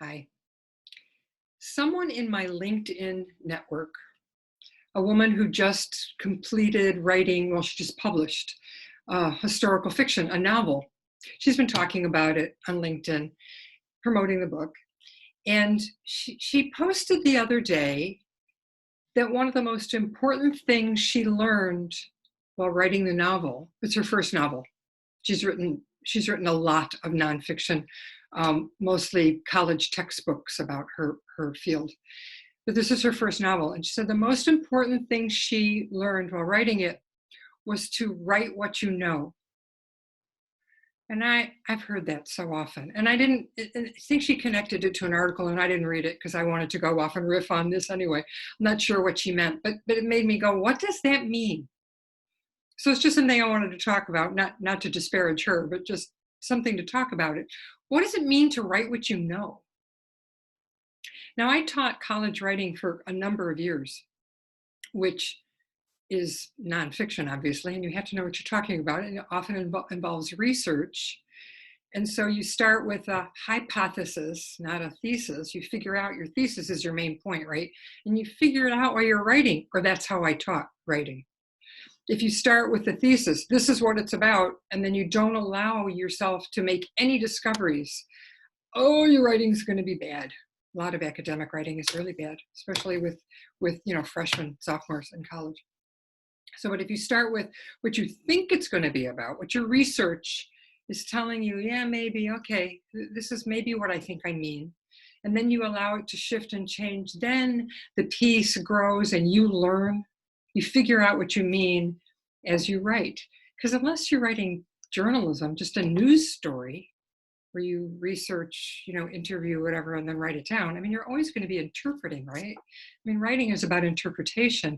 Hi. Someone in my LinkedIn network, a woman who just completed writing, well, she just published historical fiction, a novel. She's been talking about it on LinkedIn, promoting the book. And she posted the other day that one of the most important things she learned while writing the novel, it's her first novel. She's written a lot of nonfiction, mostly college textbooks about her field. But this is her first novel. And she said the most important thing she learned while writing it was to write what you know. And I've heard that so often. And I think she connected it to an article, and I didn't read it because I wanted to go off and riff on this anyway. I'm not sure what she meant, but it made me go, what does that mean? So it's just something I wanted to talk about, not to disparage her, but just something to talk about it. What does it mean to write what you know? Now, I taught college writing for a number of years, which is nonfiction, obviously, and you have to know what you're talking about. And it often involves research. And so you start with a hypothesis, not a thesis. You figure out your thesis is your main point, right? And you figure it out while you're writing, or that's how I taught writing. If you start with the thesis, this is what it's about, and then you don't allow yourself to make any discoveries, oh, your writing's going to be bad. A lot of academic writing is really bad, especially with freshmen, sophomores in college. So, but if you start with what you think it's going to be about, what your research is telling you, yeah, maybe, okay, this is maybe what I think I mean. And then you allow it to shift and change. Then the piece grows and you learn, you figure out what you mean as you write. Because unless you're writing journalism, just a news story where you research, interview, whatever, and then write it down, I mean, you're always going to be interpreting, right? I mean, writing is about interpretation.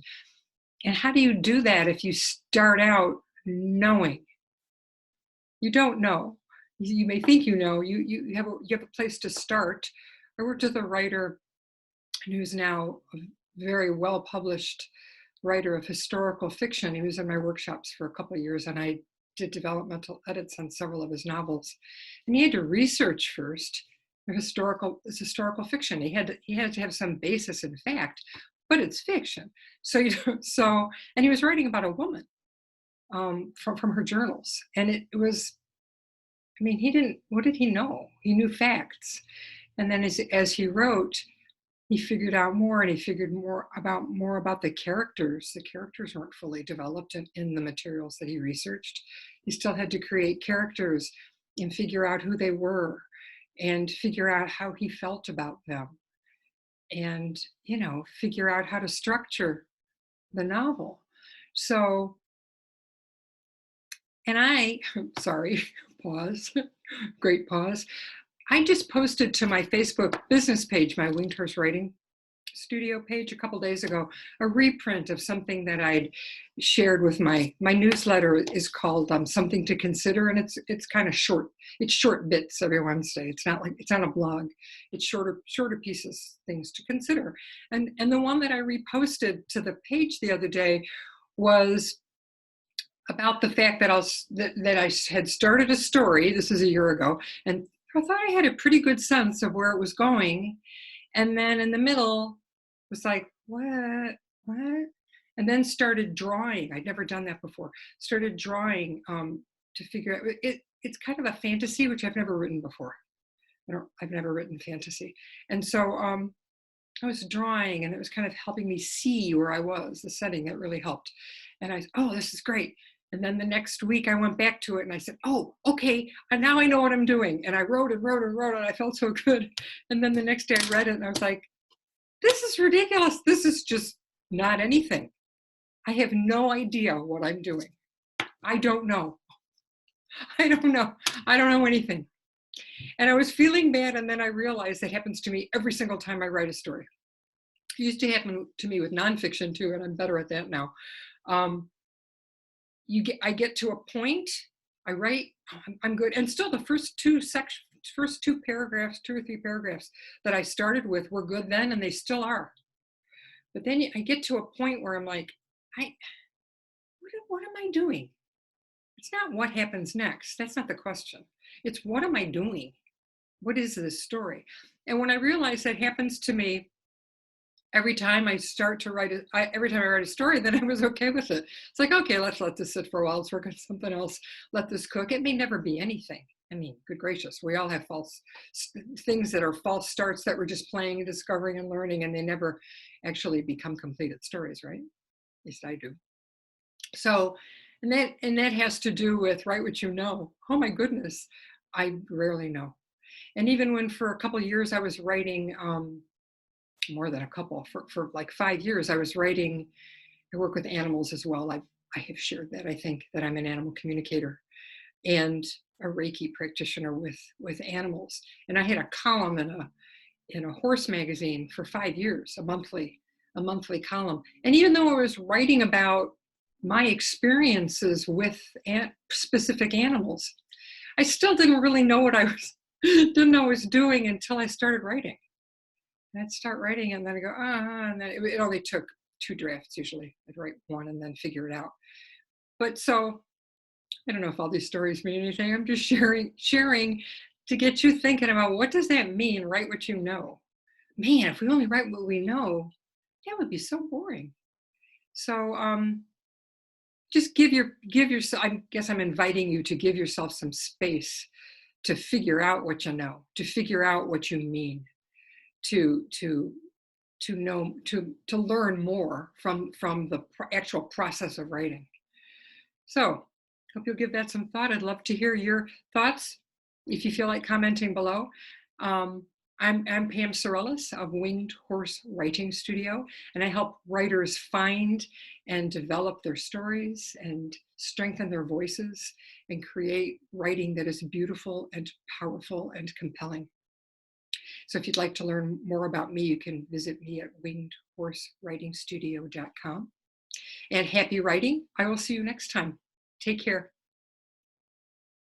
And how do you do that if you start out knowing? You don't know. You may think you know. You have a place to start. I worked with a writer who's now a very well published writer of historical fiction. He was in my workshops for a couple of years, and I did developmental edits on several of his novels. And he had to research first. It's historical fiction. He had to have some basis in fact, but it's fiction. So and he was writing about a woman from her journals, and it was, I mean, what did he know? He knew facts, and then as he wrote, he figured out more, and he figured more about the characters. The characters weren't fully developed in the materials that he researched. He still had to create characters and figure out who they were, and figure out how he felt about them, and figure out how to structure the novel. So, and sorry, pause, great pause. I just posted to my Facebook business page, my Winged Horse Writing Studio page, a couple days ago, a reprint of something that I'd shared with my newsletter. Is called Something to Consider, and it's kind of short. It's short bits every Wednesday. It's not like it's on a blog. It's shorter pieces, things to consider. And the one that I reposted to the page the other day was about the fact that I had started a story. This is a year ago, and I thought I had a pretty good sense of where it was going. And then in the middle was like, what? And then started drawing. I'd never done that before. Started drawing to figure out it's kind of a fantasy, which I've never written before. I've never written fantasy. And so I was drawing, and it was kind of helping me see where I was, the setting. That really helped. And I said, oh, this is great. And then the next week I went back to it and I said, oh, okay, and now I know what I'm doing. And I wrote and I felt so good. And then the next day I read it and I was like, this is ridiculous. This is just not anything. I have no idea what I'm doing. I don't know. I don't know anything. And I was feeling bad, and then I realized that happens to me every single time I write a story. It used to happen to me with nonfiction too, and I'm better at that now. I get to a point, I write, I'm good. And still the first two paragraphs, 2 or 3 paragraphs that I started with were good then, and they still are. But then I get to a point where I'm like, what am I doing? It's not what happens next. That's not the question. It's what am I doing? What is this story? And when I realized that happens to me every time I start to write every time I write a story, then I was okay with it. It's like, okay, let's let this sit for a while. Let's work on something else. Let this cook. It may never be anything. I mean, good gracious, we all have things that are false starts that we're just playing and discovering and learning, and they never actually become completed stories, right? At least I do. So, and that has to do with write what you know. Oh my goodness, I rarely know. And even when for a couple of years I was writing, more than a couple, for like 5 years, I was writing. I work with animals as well. I have shared that. I think that I'm an animal communicator and a Reiki practitioner with animals. And I had a column in a horse magazine for 5 years, a monthly column. And even though I was writing about my experiences with specific animals, I still didn't really know what I was didn't know what I was doing until I started writing. And I'd start writing and then I go, and then it only took 2 drafts usually. I'd write one and then figure it out. But so I don't know if all these stories mean anything. I'm just sharing to get you thinking about what does that mean, write what you know. Man, if we only write what we know, that would be so boring. So just give yourself, I guess I'm inviting you to give yourself some space to figure out what you know, to figure out what you mean, to know, to learn more from the actual process of writing. So hope you'll give that some thought. I'd love to hear your thoughts if you feel like commenting below. I'm Pam Sorellis of Winged Horse Writing Studio, and I help writers find and develop their stories and strengthen their voices and create writing that is beautiful and powerful and compelling. So if you'd like to learn more about me, you can visit me at wingedhorsewritingstudio.com. And happy writing. I will see you next time. Take care.